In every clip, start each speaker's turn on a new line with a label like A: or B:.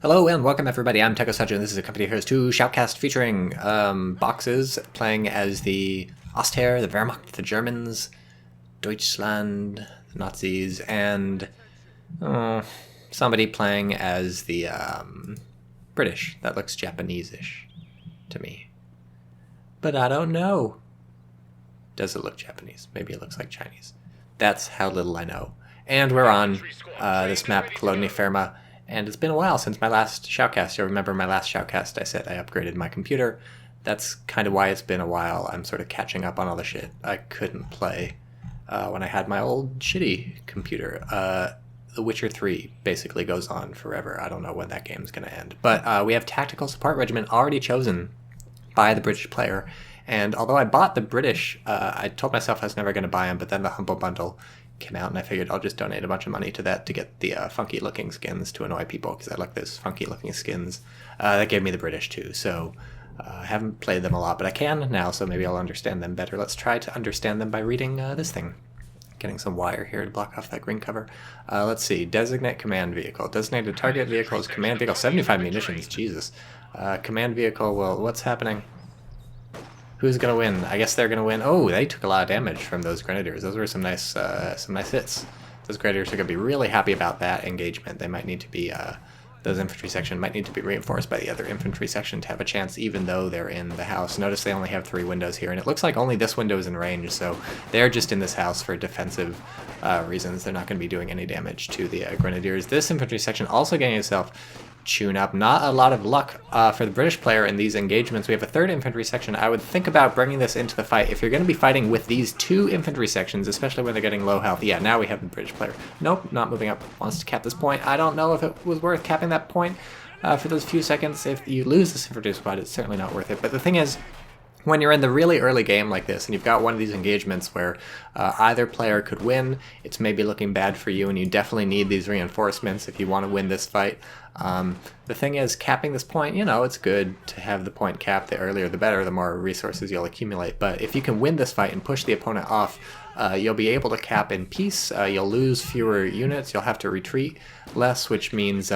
A: Hello and welcome everybody, I'm TychoCelchuuu and this is a Company Heroes 2 shoutcast featuring boxes playing as the Ostheer, the Wehrmacht, the Germans, Deutschland, the Nazis, and somebody playing as the British. That looks Japanese-ish to me. But I don't know. Does it look Japanese? Maybe it looks like Chinese. That's how little I know. And we're on this map, Kolodny Ferma. And it's been a while since my last shoutcast. You'll remember my last shoutcast I said I upgraded my computer. That's kind of why it's been a while. I'm sort of catching up on all the shit I couldn't play when I had my old shitty computer. The Witcher 3 basically goes on forever. I don't know when that game's going to end. But we have Tactical Support Regiment already chosen by the British player. And although I bought the British, I told myself I was never going to buy them, but then the Humble Bundle came out and I figured I'll just donate a bunch of money to that to get the funky looking skins to annoy people because I like those funky looking skins. That gave me the British too, so I haven't played them a lot, but I can now, so maybe I'll understand them better. Let's try to understand them by reading this thing. Getting some wire here to block off that green cover. Let's see, designate command vehicle. Designated target vehicle is command vehicle, 75 munitions, Jesus. Command vehicle, well, what's happening? Who's gonna win? I guess they're gonna win. Oh, they took a lot of damage from those grenadiers. Those were some nice hits. Those grenadiers are gonna be really happy about that engagement. They might need to be, those infantry section might need to be reinforced by the other infantry section to have a chance, even though they're in the house. Notice they only have 3 windows here, and it looks like only this window is in range, so they're just in this house for defensive reasons. They're not gonna be doing any damage to the grenadiers. This infantry section also getting itself tune up. Not a lot of luck for the British player in these engagements. We have a 3rd infantry section. I would think about bringing this into the fight. If you're going to be fighting with these 2 infantry sections, especially when they're getting low health. Yeah, now we have the British player. Nope, not moving up. Wants to cap this point. I don't know if it was worth capping that point for those few seconds. If you lose this infantry squad, it's certainly not worth it. But the thing is, when you're in the really early game like this, and you've got one of these engagements where either player could win, it's maybe looking bad for you, and you definitely need these reinforcements if you want to win this fight. The thing is, capping this point, you know, it's good to have the point capped. The earlier the better, the more resources you'll accumulate. But if you can win this fight and push the opponent off, you'll be able to cap in peace. You'll lose fewer units. You'll have to retreat less, which means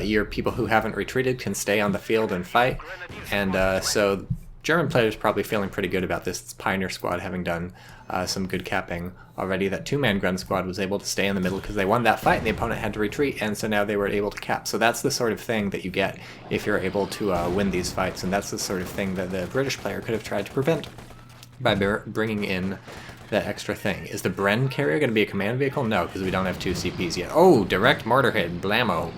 A: your people who haven't retreated can stay on the field and fight. And so German players probably feeling pretty good about this Pioneer squad having done some good capping already. That 2-man Grunt squad was able to stay in the middle because they won that fight and the opponent had to retreat, and so now they were able to cap. So that's the sort of thing that you get if you're able to win these fights, and that's the sort of thing that the British player could have tried to prevent by bringing in that extra thing. Is the Bren carrier going to be a command vehicle? No, because we don't have 2 CPs yet. Oh, direct mortar hit, blammo.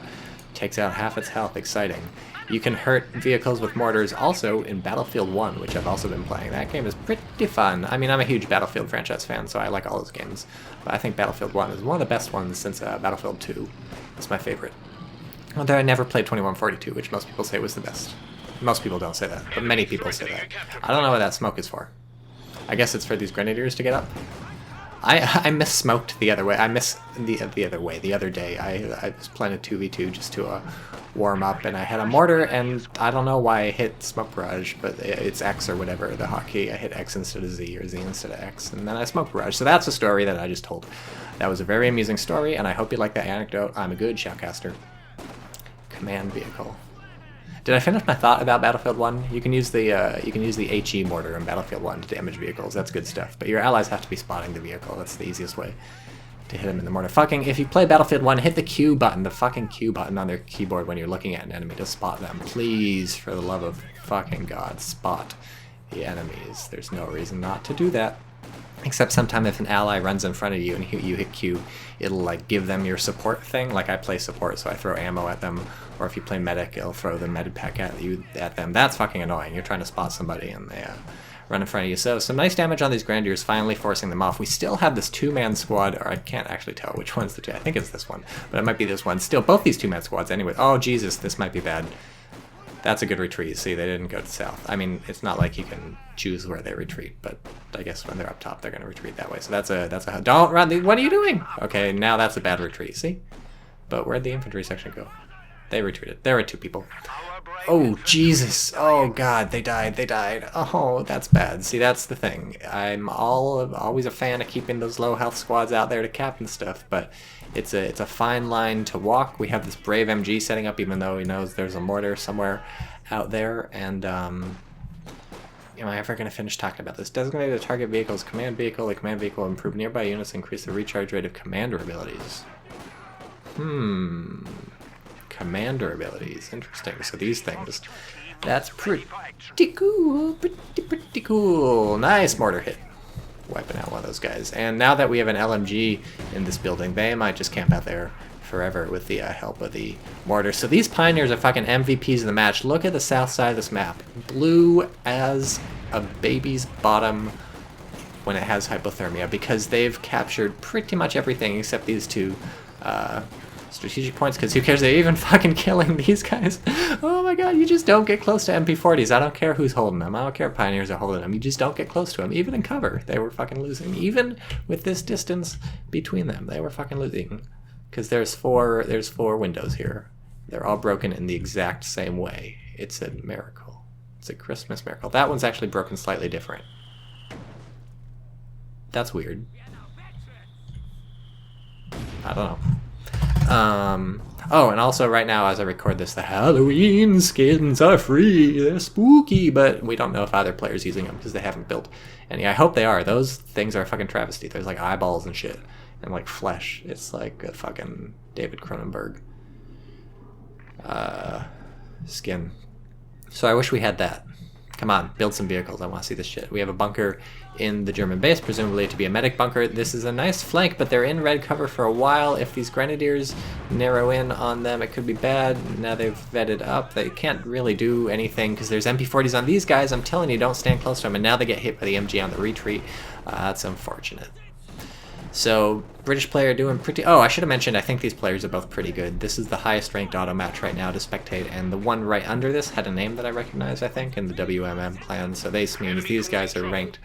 A: Takes out half its health, exciting. You can hurt vehicles with mortars also in Battlefield 1, which I've also been playing. That game is pretty fun. I mean, I'm a huge Battlefield franchise fan, so I like all those games. But I think Battlefield 1 is one of the best ones since Battlefield 2. It's my favorite. Although I never played 2142, which most people say was the best. Most people don't say that, but many people say that. I don't know what that smoke is for. I guess it's for these grenadiers to get up. I miss-smoked the other way. I miss the other day. I was playing a 2v2 just to warm up, and I had a mortar, and I don't know why I hit smoke barrage, but it's X or whatever, the hotkey. I hit X instead of Z, or Z instead of X, and then I smoke barrage. So that's a story that I just told. That was a very amusing story, and I hope you like that anecdote. I'm a good shoutcaster. Command vehicle. Did I finish my thought about Battlefield 1? You can use the HE mortar in Battlefield 1 to damage vehicles. That's good stuff. But your allies have to be spotting the vehicle. That's the easiest way to hit them in the mortar. Fucking, if you play Battlefield 1, hit the Q button, the fucking Q button on their keyboard when you're looking at an enemy to spot them. Please, for the love of fucking God, spot the enemies. There's no reason not to do that. Except sometime if an ally runs in front of you and you hit Q, it'll like give them your support thing. Like I play support, so I throw ammo at them. Or if you play medic, it'll throw the med pack at them. That's fucking annoying. You're trying to spot somebody and they run in front of you. So some nice damage on these grenadiers, finally forcing them off. We still have this 2-man squad, or I can't actually tell which one's the 2. I think it's this one, but it might be this one. Still, both these 2-man squads anyway. Oh Jesus, this might be bad. That's a good retreat. See, they didn't go to south. I mean, it's not like you can choose where they retreat, but I guess when they're up top, they're going to retreat that way. So that's a don't run. What are you doing? Okay, now that's a bad retreat. See, but where'd the infantry section go? They retreated. There were 2 people. Oh, Jesus. Oh, God, they died. They died. Oh, that's bad. See, that's the thing. I'm always a fan of keeping those low health squads out there to cap and stuff, but it's a fine line to walk. We have this brave MG setting up, even though he knows there's a mortar somewhere out there, and, am I ever going to finish talking about this? Designated target vehicles, command vehicle. The command vehicle will improve nearby units, increase the recharge rate of commander abilities. Commander abilities. Interesting. So these things. That's pretty cool. Pretty cool. Nice mortar hit. Wiping out one of those guys. And now that we have an LMG in this building, they might just camp out there forever with the help of the mortar. So these pioneers are fucking MVPs of the match. Look at the south side of this map. Blue as a baby's bottom when it has hypothermia, because they've captured pretty much everything except these two strategic points, because who cares, they're even fucking killing these guys. Oh my god, you just don't get close to MP40s. I don't care who's holding them. I don't care if pioneers are holding them. You just don't get close to them. Even in cover, they were fucking losing. Even with this distance between them, they were fucking losing. Because there's four windows here. They're all broken in the exact same way. It's a miracle. It's a Christmas miracle. That one's actually broken slightly different. That's weird. I don't know. Oh, and also right now as I record this, the Halloween skins are free. They're spooky, but we don't know if either player's using them because they haven't built any. I hope they are. Those things are a fucking travesty. There's like eyeballs and shit and like flesh. It's like a fucking David Cronenberg skin. So I wish we had that. Come on, build some vehicles. I want to see this shit. We have a bunker in the German base, presumably to be a medic bunker. This is a nice flank, but they're in red cover for a while. If these grenadiers narrow in on them, it could be bad. Now they've vetted up. They can't really do anything because there's MP40s on these guys. I'm telling you, don't stand close to them. And now they get hit by the MG on the retreat. That's unfortunate. So, British player doing pretty... Oh, I should have mentioned, I think these players are both pretty good. This is the highest ranked auto match right now to spectate, and the one right under this had a name that I recognize, I think, in the WMM clan, so this means these guys are ranked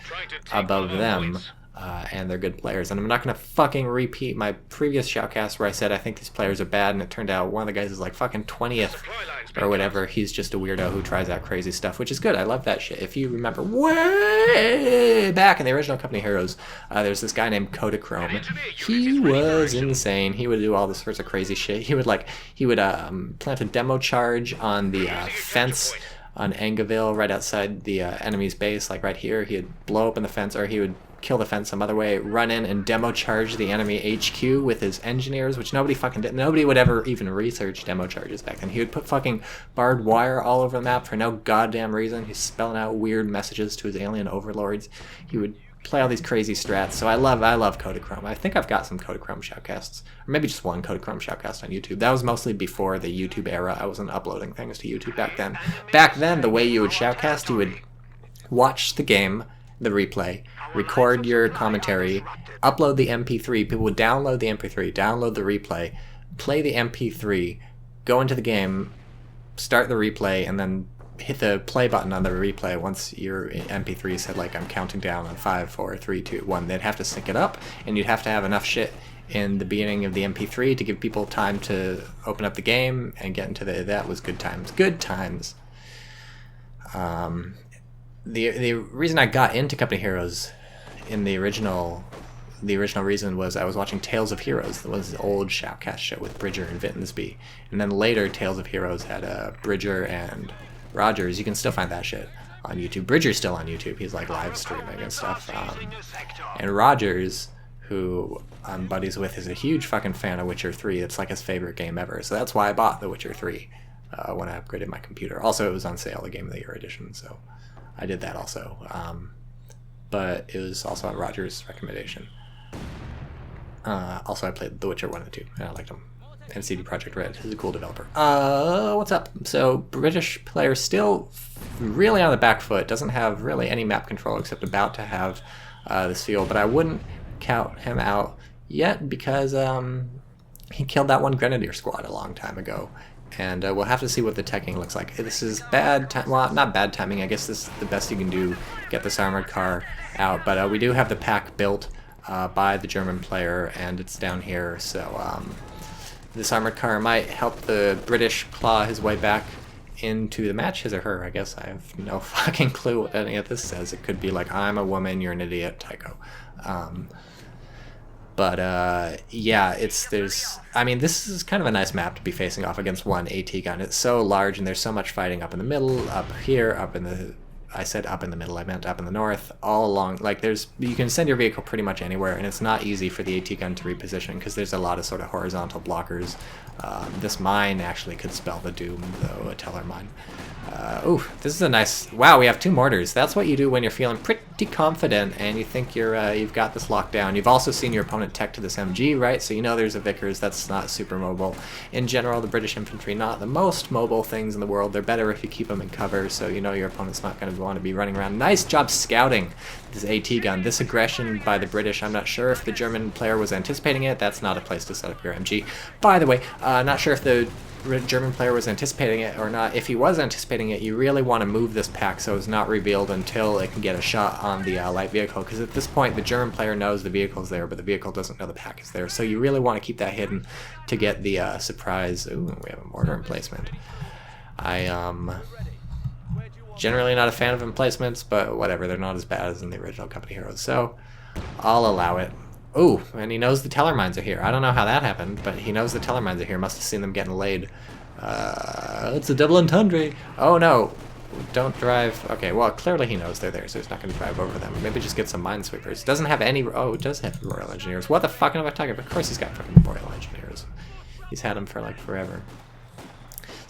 A: above them, and they're good players. And I'm not going to fucking repeat my previous shoutcast where I said I think these players are bad, and it turned out one of the guys is like fucking 20th or whatever. He's just a weirdo who tries out crazy stuff, which is good. I love that shit. If you remember way back in the original Company Heroes, there's this guy named CoH2. He was insane. He would do all this sorts of crazy shit. He would plant a demo charge on the fence on Angeville right outside the enemy's base, like right here. He'd blow open the fence, or he would kill the fence some other way, run in and demo charge the enemy HQ with his engineers, which nobody fucking did. Nobody would ever even research demo charges back then. He would put fucking barbed wire all over the map for no goddamn reason. He's spelling out weird messages to his alien overlords. He would play all these crazy strats. So I love CoH2. I think I've got some CoH2 shoutcasts, or maybe just one CoH2 shoutcast on YouTube. That was mostly before the YouTube era. I wasn't uploading things to YouTube back then. Back then, the way you would shoutcast, you would watch the game, the replay, record your commentary, upload the MP3. People would download the MP3, download the replay, play the MP3, go into the game, start the replay, and then hit the play button on the replay once your MP3 said, like, I'm counting down on 5, 4, 3, 2, 1. They'd have to sync it up, and you'd have to have enough shit in the beginning of the MP3 to give people time to open up the game and get into the... That was good times. Good times. The reason I got into Company Heroes in the original reason was I was watching Tales of Heroes. That was the old shoutcast show with Bridger and Vittensby. And then later, Tales of Heroes had Bridger and Rogers. You can still find that shit on YouTube. Bridger's still on YouTube. He's like live streaming and stuff. And Rogers, who I'm buddies with, is a huge fucking fan of Witcher 3. It's like his favorite game ever. So that's why I bought The Witcher 3 when I upgraded my computer. Also, it was on sale, the Game of the Year edition, so I did that also. But it was also on Roger's recommendation. Also, I played The Witcher 1 and 2, and I liked them. And CD Projekt Red is a cool developer. What's up? So, British player still really on the back foot. Doesn't have really any map control except about to have this field. But I wouldn't count him out yet because he killed that one Grenadier squad a long time ago. And we'll have to see what the teching looks like. This is bad time. Well, not bad timing. I guess this is the best you can do, get this armored car out. But we do have the pack built by the German player, and it's down here. So this armored car might help the British claw his way back into the match, his or her. I guess I have no fucking clue what any of this says. It could be like, I'm a woman, you're an idiot, Tycho. Yeah, I mean, this is kind of a nice map to be facing off against one AT gun. It's so large and there's so much fighting up in the middle, up here, up in the, I said up in the middle, I meant up in the north, all along, like you can send your vehicle pretty much anywhere, and it's not easy for the AT gun to reposition because there's a lot of sort of horizontal blockers. This mine actually could spell the doom, though, a teller mine. Ooh, this is a nice... Wow, we have 2 mortars. That's what you do when you're feeling pretty confident and you think you've got this locked down. You've also seen your opponent tech to this MG, right? So you know there's a Vickers. That's not super mobile. In general, the British infantry, not the most mobile things in the world. They're better if you keep them in cover, so you know your opponent's not going to want to be running around. Nice job scouting this AT gun. This aggression by the British, I'm not sure if the German player was anticipating it. That's not a place to set up your MG. By the way, not sure if the German player was anticipating it or not. If he was anticipating it, you really want to move this pack so it's not revealed until it can get a shot on the light vehicle, because at this point the German player knows the vehicle's there, but the vehicle doesn't know the pack is there. So you really want to keep that hidden to get the surprise. Ooh, we have a mortar emplacement. I generally not a fan of emplacements, but whatever, they're not as bad as in the original Company Heroes, so I'll allow it. Ooh, and he knows the teller mines are here. I don't know how that happened, but he knows the teller mines are here. Must have seen them getting laid. It's a double entendre. Oh no, don't drive. Okay, well, clearly he knows they're there, so he's not going to drive over them. Maybe just get some minesweepers. Doesn't have any... Oh, it does have Royal Engineers. What the fuck am I talking about? Of course he's got fucking Royal Engineers. He's had them for, like, forever.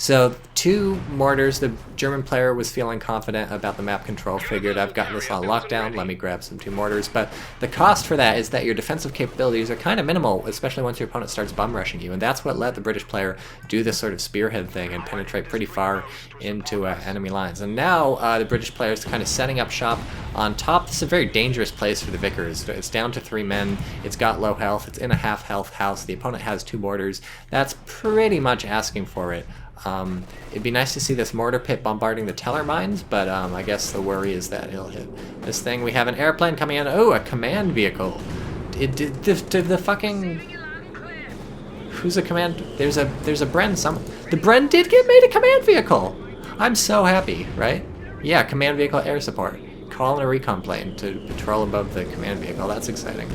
A: So 2 mortars. The German player was feeling confident about the map control, figured I've got this on lockdown, let me grab some 2 mortars. But the cost for that is that your defensive capabilities are kind of minimal, especially once your opponent starts bum rushing you, and that's what let the British player do this sort of spearhead thing and penetrate pretty far into enemy lines. And now the British player is kind of setting up shop on top. This is a very dangerous place for the Vickers. It's down to 3 men, it's got low health, it's in a half health house, the opponent has 2 mortars. That's pretty much asking for it. It'd be nice to see this mortar pit bombarding the teller mines, but I guess the worry is that he'll hit this thing. We have an airplane coming in. Oh, a command vehicle. The fucking... Who's a command? There's a Bren. The Bren did get made a command vehicle. I'm so happy, right? Yeah, command vehicle air support. Call in a recon plane to patrol above the command vehicle. That's exciting.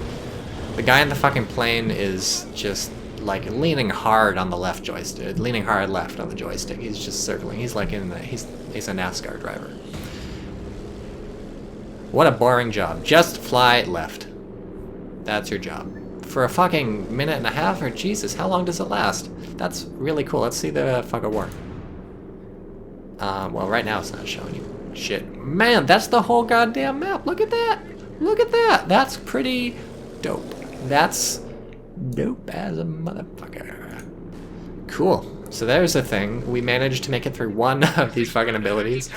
A: The guy in the fucking plane is just... like leaning hard on the left joystick, leaning hard left on the joystick. He's just circling. He's like he's a NASCAR driver. What a boring job. Just fly left. That's your job. For a fucking minute and a half, or Jesus, how long does it last? That's really cool. Let's see the fuck of war. Well, right now it's not showing you shit. Man, that's the whole goddamn map. Look at that. Look at that. That's pretty dope. That's dope as a motherfucker. Cool. So there's a thing. We managed to make it through 1 of these fucking abilities.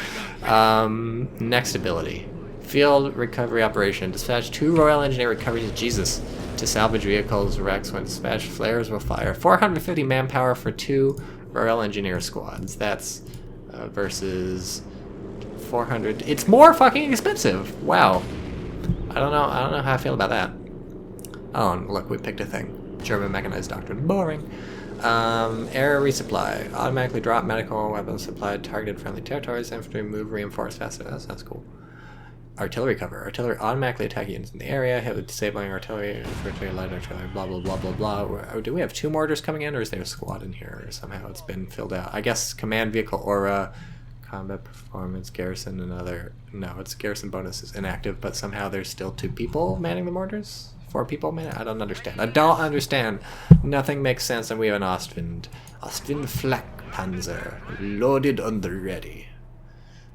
A: Next ability. Field recovery operation. Dispatch 2 Royal Engineer recoveries. Jesus. To salvage vehicles. Wrecks when dispatched. Flares will fire. 450 manpower for 2 Royal Engineer squads. That's versus 400. It's more fucking expensive. Wow. I don't know how I feel about that. Oh, and look, we picked a thing. German mechanized doctrine. Boring. Air resupply. Automatically drop medical weapons supplied. Targeted friendly territories. Infantry move reinforced faster. That sounds cool. Artillery cover. Artillery automatically attack units in the area. Hit with disabling artillery. Infantry, light artillery. Blah, blah, blah, blah, blah. Oh, do we have 2 mortars coming in, or is there a squad in here? Or somehow it's been filled out. I guess command vehicle aura. Combat performance. Garrison. Another. No, it's garrison bonus is inactive, but somehow there's still 2 people manning the mortars? 4 people, man? I don't understand. I don't understand. Nothing makes sense, and we have an Ostwind Flak Panzer. Loaded on the ready.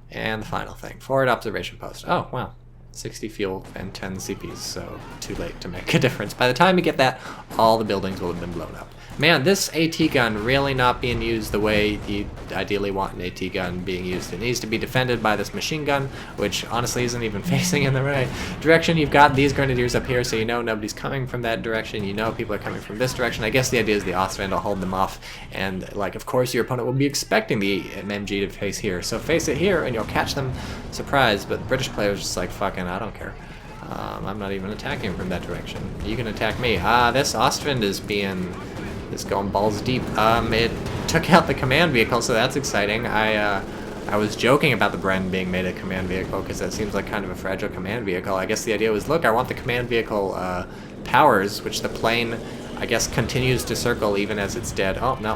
A: And the final thing. Forward observation post. Oh, wow. 60 fuel and 10 CPs, so too late to make a difference. By the time you get that, all the buildings will have been blown up. Man, this AT gun really not being used the way you ideally want an AT gun being used. It needs to be defended by this machine gun, which honestly isn't even facing in the right direction. You've got these grenadiers up here, so you know nobody's coming from that direction. You know people are coming from this direction. I guess the idea is the Ostwind will hold them off, and like, of course, your opponent will be expecting the MG to face here. So face it here, and you'll catch them surprised. But the British player's just like, fucking, I don't care. I'm not even attacking from that direction. You can attack me. This Ostwind is being Just going balls deep. It took out the command vehicle, so that's exciting. I was joking about the Bren being made a command vehicle because that seems like kind of a fragile command vehicle. I guess the idea was, look, I want the command vehicle powers, which the plane, I guess, continues to circle even as it's dead. Oh, no.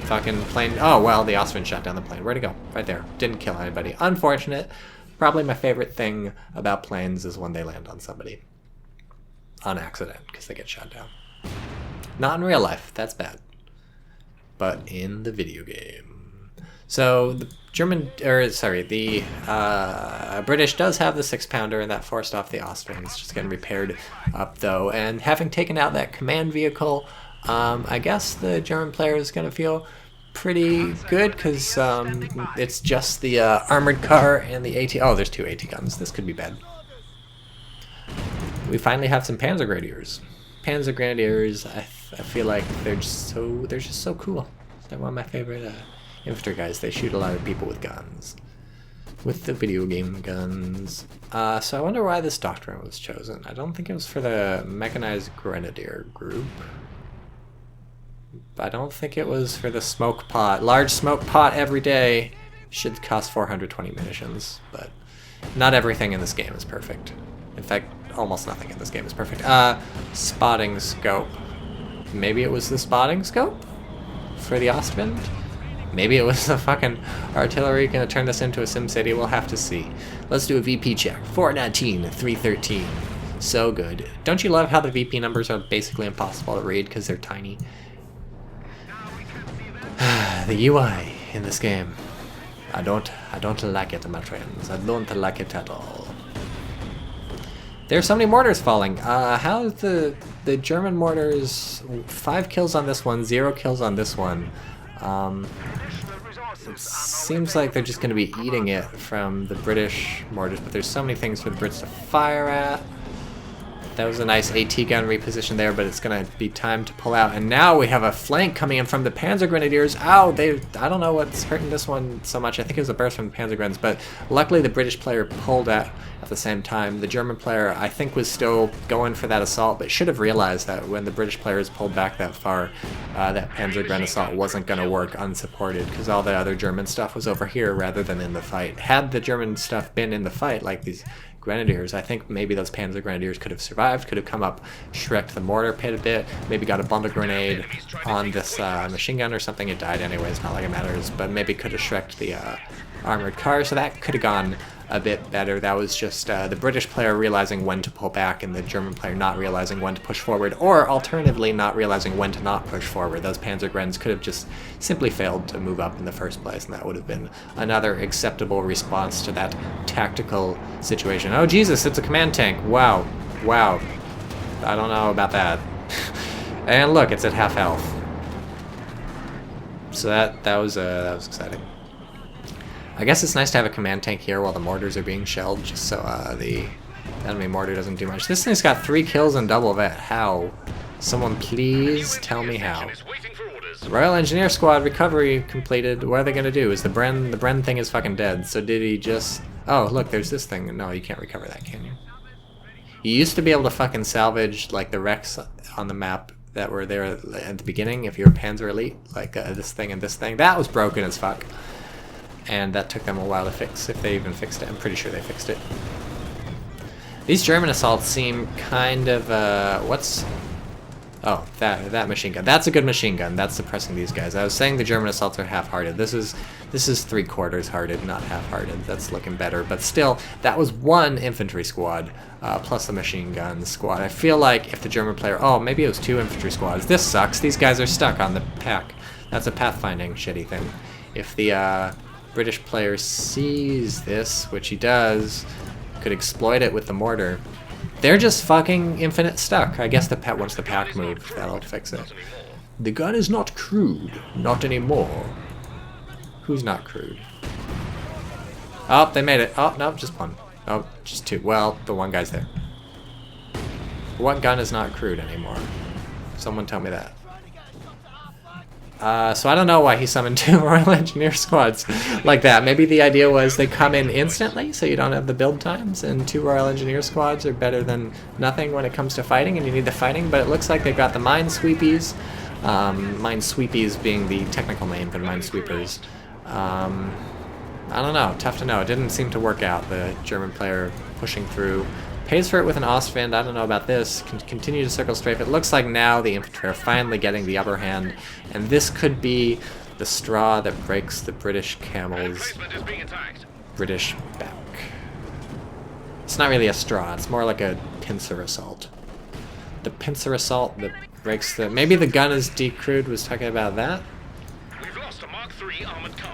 A: Fucking plane. Oh, well, the Ostwind shot down the plane. Where'd it go? Right there. Didn't kill anybody. Unfortunate. Probably my favorite thing about planes is when they land on somebody. On accident, because they get shot down. Not in real life. That's bad. But in the video game. So, the British does have the 6-pounder, and that forced off the Austrians. It's just getting repaired up, though. And having taken out that command vehicle, I guess the German player is going to feel pretty good, because it's just the armored car and the AT. Oh, there's 2 AT guns. This could be bad. We finally have some Panzer Grenadiers. Panzer Grenadiers, I feel like they're just so cool. They're one of my favorite infantry guys. They shoot a lot of people with guns. With the video game guns. So I wonder why this doctrine was chosen. I don't think it was for the mechanized grenadier group. I don't think it was for the smoke pot. Large smoke pot every day should cost 420 munitions, but not everything in this game is perfect. In fact, almost nothing in this game is perfect. Spotting scope. Maybe it was the spotting scope for the Ostwind? Maybe it was the fucking artillery gonna turn this into a Sim City. We'll have to see. Let's do a VP check. 419, 313. So good. Don't you love how the VP numbers are basically impossible to read because they're tiny? The UI in this game. I don't like it, my friends. I don't like it at all. There's so many mortars falling. How the German mortars, 5 kills on this one, 0 kills on this one. It seems like they're just going to be eating it from the British mortars, but there's so many things for the Brits to fire at. That was a nice AT gun reposition there, but it's going to be time to pull out. And now we have a flank coming in from the Panzer Grenadiers. Ow, I don't know what's hurting this one so much. I think it was a burst from the Panzer Grens, but luckily the British player pulled at the same time. The German player, I think, was still going for that assault, but should have realized that when the British players pulled back that far, that Panzer Gren assault wasn't going to work unsupported, because all the other German stuff was over here rather than in the fight. Had the German stuff been in the fight, like these Grenadiers, I think maybe those Panzer Grenadiers could have survived, could have come up, shreked the mortar pit a bit, maybe got a bundle grenade on this machine gun or something. It died anyways, not like it matters, but maybe could have shreked the armored car, so that could have gone a bit better. That was just the British player realizing when to pull back and the German player not realizing when to push forward, or alternatively not realizing when to not push forward. Those Panzer Grens could have just simply failed to move up in the first place, and that would have been another acceptable response to that tactical situation. Oh Jesus, it's a command tank. Wow. Wow. I don't know about that. And look, it's at half health. So that was exciting. I guess it's nice to have a command tank here while the mortars are being shelled, just so the enemy mortar doesn't do much. This thing's got 3 kills and double vet. How? Someone please tell me how. Royal Engineer Squad recovery completed. What are they gonna do? Is the Bren thing is fucking dead? So did he just? Oh look, there's this thing. No, you can't recover that, can you? You used to be able to fucking salvage like the wrecks on the map that were there at the beginning if you're a Panzer Elite, like this thing and this thing. That was broken as fuck. And that took them a while to fix, if they even fixed it. I'm pretty sure they fixed it. These German assaults seem kind of, what's... Oh, that machine gun. That's a good machine gun. That's suppressing these guys. I was saying the German assaults are half-hearted. This is 3/4 hearted, not half-hearted. That's looking better. But still, that was 1 infantry squad, plus the machine gun squad. I feel like if the German player... Oh, maybe it was 2 infantry squads. This sucks. These guys are stuck on the pack. That's a pathfinding shitty thing. If the, British player sees this, which he does, could exploit it with the mortar. They're just fucking infinite stuck. I guess once the pack moved, that'll fix it. The gun is not crude. Not anymore. Who's not crude? Oh, they made it. Oh, no, just 1. Oh, just 2. Well, the 1 guy's there. What gun is not crude anymore? Someone tell me that. So I don't know why he summoned 2 Royal Engineer squads like that. Maybe the idea was they come in instantly, so you don't have the build times, and 2 Royal Engineer squads are better than nothing when it comes to fighting, and you need the fighting, but it looks like they've got the minesweepies Minesweepies being the technical name for minesweepers. I don't know, tough to know. It didn't seem to work out, the German player pushing through. Pays for it with an Ostwind, I don't know about this. Continue to circle strafe. It looks like now the infantry are finally getting the upper hand, and this could be the straw that breaks the British camel's British back. It's not really a straw, it's more like a pincer assault. The pincer assault that breaks the... Maybe the gun is decrewed was talking about that?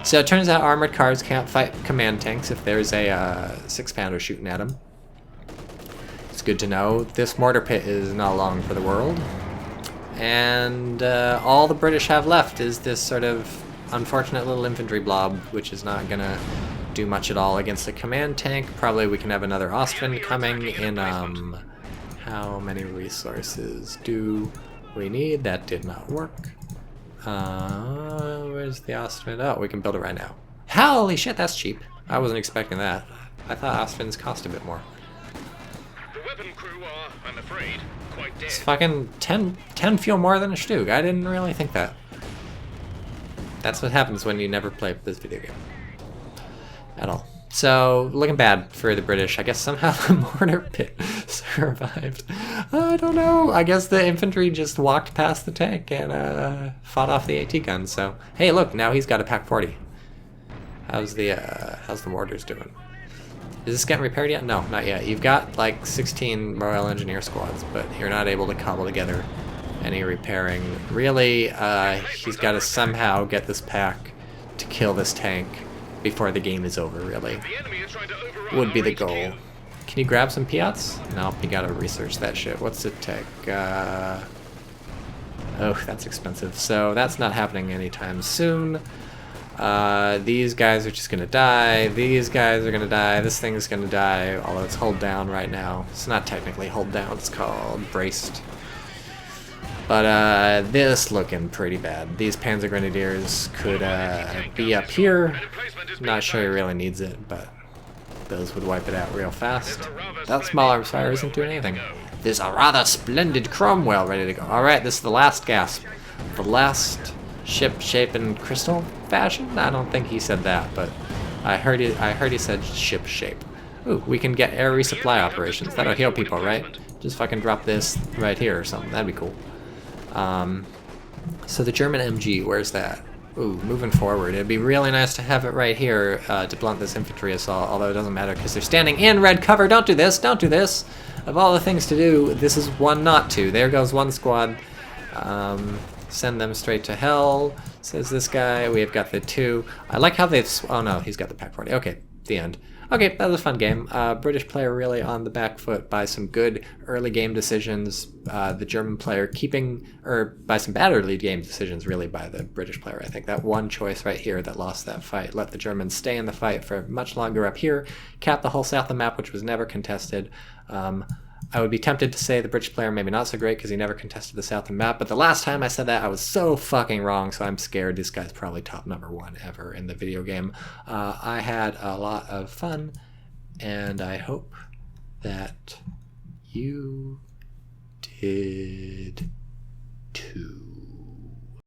A: So it turns out armored cars can't fight command tanks if there's a 6-pounder shooting at them. It's good to know. This mortar pit is not long for the world. And all the British have left is this sort of unfortunate little infantry blob, which is not going to do much at all against a command tank. Probably we can have another Ostwind coming in... how many resources do we need? That did not work. Where's the Ostwind? Oh, we can build it right now. Holy shit, that's cheap. I wasn't expecting that. I thought Ostwinds cost a bit more.
B: The weapon crew are, I'm afraid, quite dead.
A: It's fucking 10 fuel more than a Stug. I didn't really think that. That's what happens when you never play this video game. At all. So, looking bad for the British. I guess somehow the mortar pit survived. I don't know. I guess the infantry just walked past the tank and fought off the AT gun. So, hey, look, now he's got a Pack 40. How's the mortars doing? Is this getting repaired yet? No, not yet. You've got like 16 Royal Engineer squads, but you're not able to cobble together any repairing. Really, he's got to somehow get this pack to kill this tank before the game is over, really. Would be the goal. Can you grab some Piats? Nope, you gotta research that shit. What's it take? Oh, that's expensive. So that's not happening anytime soon. These guys are just gonna die. These guys are gonna die. This thing's gonna die, although it's hold down right now. It's not technically hold down, it's called braced. But this looking pretty bad. These Panzer Grenadiers could be up here. Not sure he really needs it, but those would wipe it out real fast. That small arms fire isn't doing anything. There's a rather splendid Cromwell ready to go. Alright, this is the last gasp. The last ship shape in crystal fashion? I don't think he said that, but I heard he said ship shape. Ooh, we can get air resupply operations. That'll heal people, right? Just fucking drop this right here or something. That'd be cool. So the German MG, where's that? Ooh, moving forward. It'd be really nice to have it right here to blunt this infantry assault, although it doesn't matter because they're standing in red cover. Don't do this, don't do this. Of all the things to do, this is one not to. There goes one squad. Send them straight to hell, says this guy. We have got the 2. I like how they've... Oh no, he's got the Pack 40. Okay, the end. Okay, that was a fun game. British player really on the back foot by some good early game decisions. The German player keeping, or by some bad early game decisions really by the British player. I think that one choice right here that lost that fight let the Germans stay in the fight for much longer up here, cap the whole south of the map, which was never contested. I would be tempted to say the British player maybe not so great because he never contested the southern map, but the last time I said that I was so fucking wrong, so I'm scared. This guy's probably top #1 ever in the video game. I had a lot of fun, and I hope that you did too.